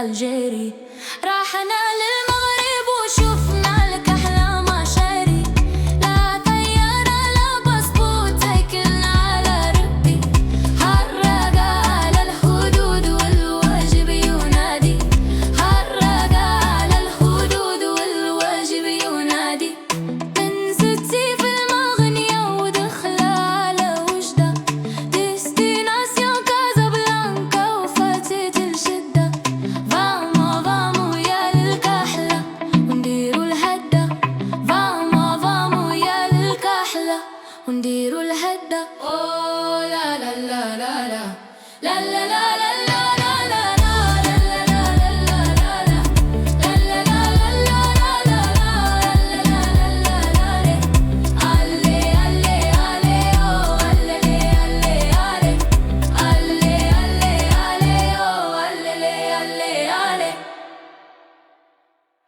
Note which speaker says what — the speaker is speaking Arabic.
Speaker 1: الجيري. راحنا للمغرب وشفنا لك أحلى مشاري، لا طيارة لا باسبور تاكلنا على ربي. حرق على الحدود والواجب ينادي، حرق على الحدود والواجب ينادي. بنستي في المغنية ودخلة على وجدة، ديستيناسيون كازابلانكا وفاتت الشدة. فامو فامو يا للكحلة ونديرو الهدة، فامو فامو يا للكحلة ونديرو الهدة. أوه لا لا لا لا لا لا لا